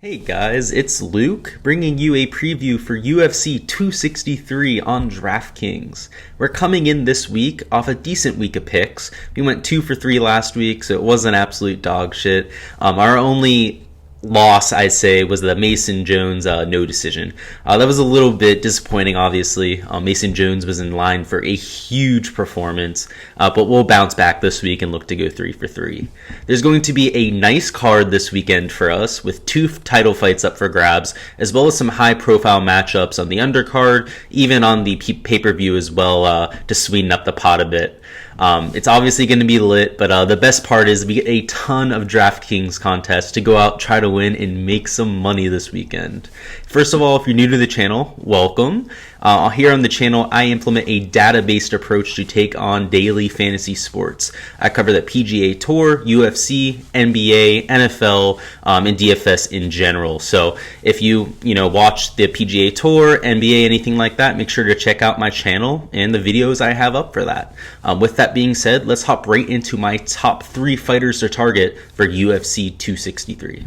Hey guys, it's Luke bringing you a preview for UFC 263 on Draftkings. We're coming in this week off a decent week of picks. We went 2 for 3 last week, so it wasn't absolute dog shit. Our only loss, I say, was the Mason Jones no decision. That was a little bit disappointing, obviously. Mason Jones was in line for a huge performance, but we'll bounce back this week and look to go 3 for 3. There's going to be a nice card this weekend for us with 2 title fights up for grabs, as well as some high-profile matchups on the undercard, even on the pay-per-view as well, to sweeten up the pot a bit. It's obviously going to be lit, but the best part is we get a ton of DraftKings contests to go out, try to win, and make some money this weekend. First of all, if you're new to the channel, welcome. Here on the channel, I implement a data-based approach to take on daily fantasy sports. I cover the PGA Tour, UFC, NBA, NFL, and DFS in general. So if you watch the PGA Tour, NBA, anything like that, make sure to check out my channel and the videos I have up for that. With that being said, let's hop right into my top 3 fighters to target for UFC 263.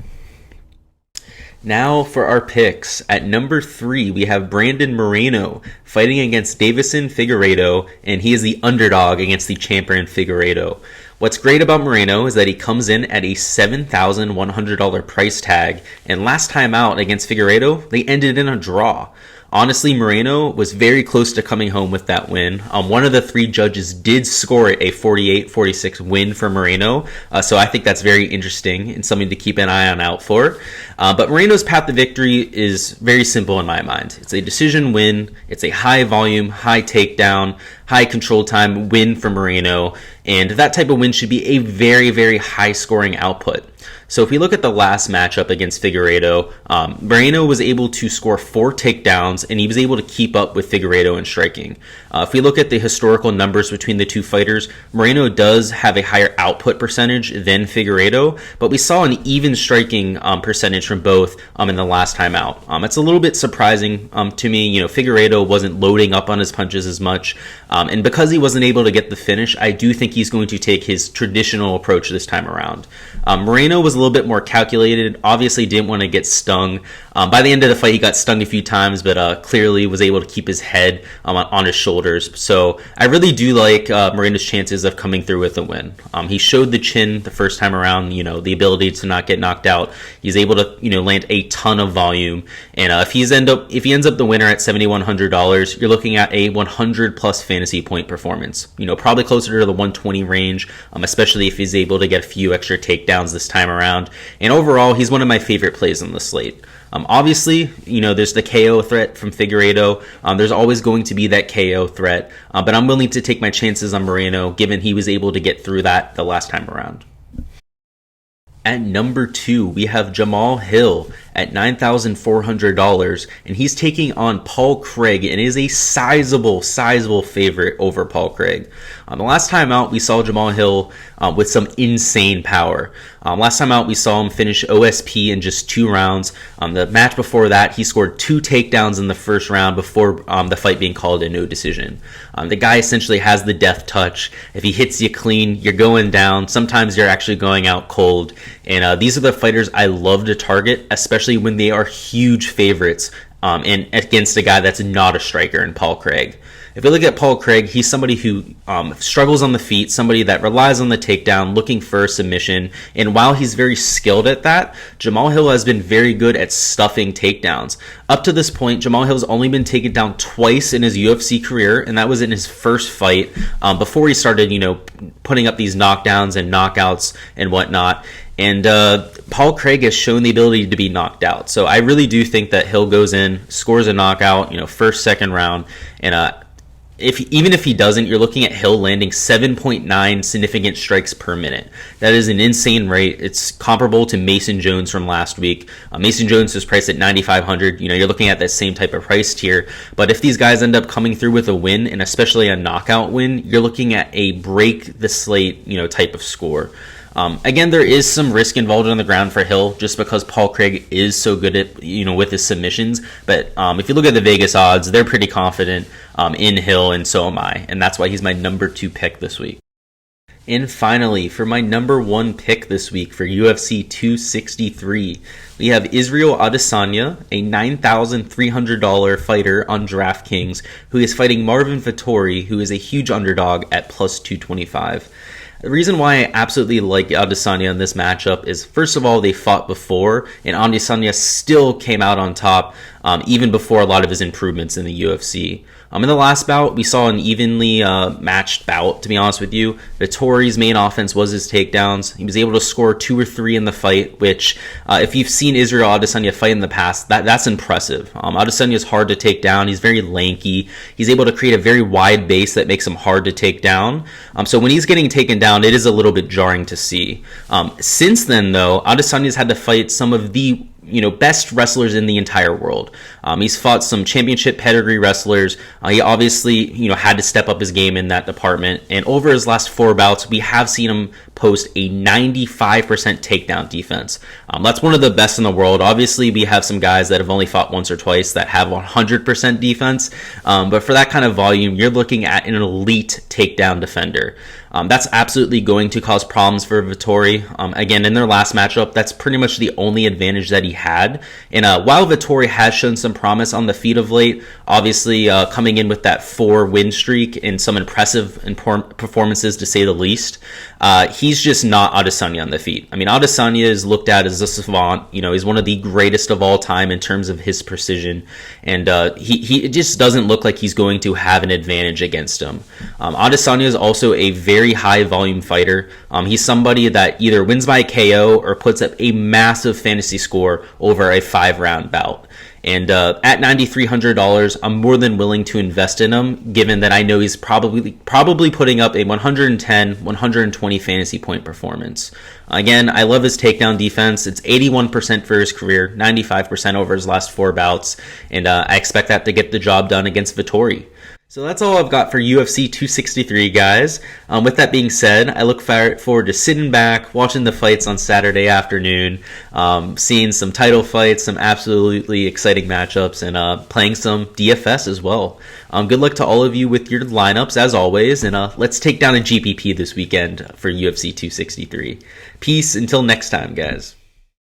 Now for our picks. At number 3, we have Brandon Moreno fighting against Davison Figueiredo, and he is the underdog against the champion Figueiredo. What's great about Moreno is that he comes in at a $7,100 price tag, and last time out against Figueiredo, they ended in a draw. Honestly, Moreno was very close to coming home with that win. One of the 3 judges did score it a 48-46 win for Moreno, so I think that's very interesting and something to keep an eye on out for. But Moreno's path to victory is very simple in my mind. It's a decision win. It's a high volume, high takedown, high control time win for Moreno, and that type of win should be a very, very high scoring output. So if we look at the last matchup against Figueiredo, Moreno was able to score 4 takedowns, and he was able to keep up with Figueiredo in striking. If we look at the historical numbers between the 2 fighters, Moreno does have a higher output percentage than Figueiredo, but we saw an even striking percentage from both in the last time out. It's a little bit surprising to me. Figueiredo wasn't loading up on his punches as much, and because he wasn't able to get the finish, I do think he's going to take his traditional approach this time around. Moreno was a little bit more calculated, obviously didn't want to get stung. By the end of the fight, he got stung a few times, but clearly was able to keep his head on his shoulders. So I really do like Moreno's chances of coming through with a win. He showed the chin the first time around, the ability to not get knocked out. He's able to, land a ton of volume. And if he ends up the winner at $7,100, you're looking at a 100 plus fantasy point performance. Probably closer to the 120 range, especially if he's able to get a few extra takedowns this time around. And overall, he's one of my favorite plays on the slate. Obviously, there's the KO threat from Figueiredo. There's always going to be that KO threat, but I'm willing to take my chances on Moreno, given he was able to get through that the last time around. At number 2, we have Jamal Hill at $9,400, and he's taking on Paul Craig, and is a sizable favorite over Paul Craig. The last time out, we saw Jamal Hill with some insane power. Last time out, we saw him finish OSP in just 2 rounds. The match before that, he scored 2 takedowns in the first round before the fight being called a no decision. The guy essentially has the death touch. If he hits you clean, you're going down. Sometimes you're actually going out cold. And these are the fighters I love to target, especially when they are huge favorites and against a guy that's not a striker in Paul Craig. If you look at Paul Craig, he's somebody who struggles on the feet, somebody that relies on the takedown, looking for a submission. And while he's very skilled at that, Jamal Hill has been very good at stuffing takedowns. Up to this point, Jamal Hill's only been taken down twice in his UFC career, and that was in his first fight before he started, putting up these knockdowns and knockouts and whatnot. And Paul Craig has shown the ability to be knocked out. So I really do think that Hill goes in, scores a knockout, first, second round, and even if he doesn't, you're looking at Hill landing 7.9 significant strikes per minute. That is an insane rate. It's comparable to Mason Jones from last week. Mason Jones was priced at $9,500. You're looking at that same type of price tier. But if these guys end up coming through with a win, and especially a knockout win, you're looking at a break the slate, type of score. Again, there is some risk involved on the ground for Hill just because Paul Craig is so good at, with his submissions. But if you look at the Vegas odds, they're pretty confident in Hill, and so am I. And that's why he's my number 2 pick this week. And finally, for my number one pick this week for UFC 263, we have Israel Adesanya, a $9,300 fighter on DraftKings, who is fighting Marvin Vettori, who is a huge underdog at plus 225. The reason why I absolutely like Adesanya in this matchup is, first of all, they fought before, and Adesanya still came out on top, even before a lot of his improvements in the UFC. In the last bout, we saw an evenly matched bout, to be honest with you. Vettori's main offense was his takedowns. He was able to score 2 or 3 in the fight, which, if you've seen Israel Adesanya fight in the past, that's impressive. Adesanya is hard to take down. He's very lanky. He's able to create a very wide base that makes him hard to take down. So when he's getting taken down, it is a little bit jarring to see. Since then, though, Adesanya's had to fight some of the best wrestlers in the entire world. He's fought some championship pedigree wrestlers. He obviously, had to step up his game in that department. And over his last 4 bouts, we have seen him post a 95% takedown defense. That's one of the best in the world. Obviously, we have some guys that have only fought once or twice that have 100% defense. But for that kind of volume, you're looking at an elite takedown defender. That's absolutely going to cause problems for Vettori. Again, in their last matchup, that's pretty much the only advantage that he had. And while Vettori has shown some promise on the feet of late, obviously coming in with that 4 win streak and some impressive performances to say the least, he's just not Adesanya on the feet. I mean, Adesanya is looked at as a savant. He's one of the greatest of all time in terms of his precision, and he just doesn't look like he's going to have an advantage against him. Adesanya is also a very high volume fighter. He's somebody that either wins by KO or puts up a massive fantasy score over a 5-round bout. And at $9,300, I'm more than willing to invest in him, given that I know he's probably putting up a 110, 120 fantasy point performance. Again, I love his takedown defense. It's 81% for his career, 95% over his last 4 bouts, and I expect that to get the job done against Vettori. So that's all I've got for UFC 263, guys. With that being said, I look forward to sitting back, watching the fights on Saturday afternoon, seeing some title fights, some absolutely exciting matchups, and playing some DFS as well. Good luck to all of you with your lineups, as always, and let's take down a GPP this weekend for UFC 263. Peace until next time, guys.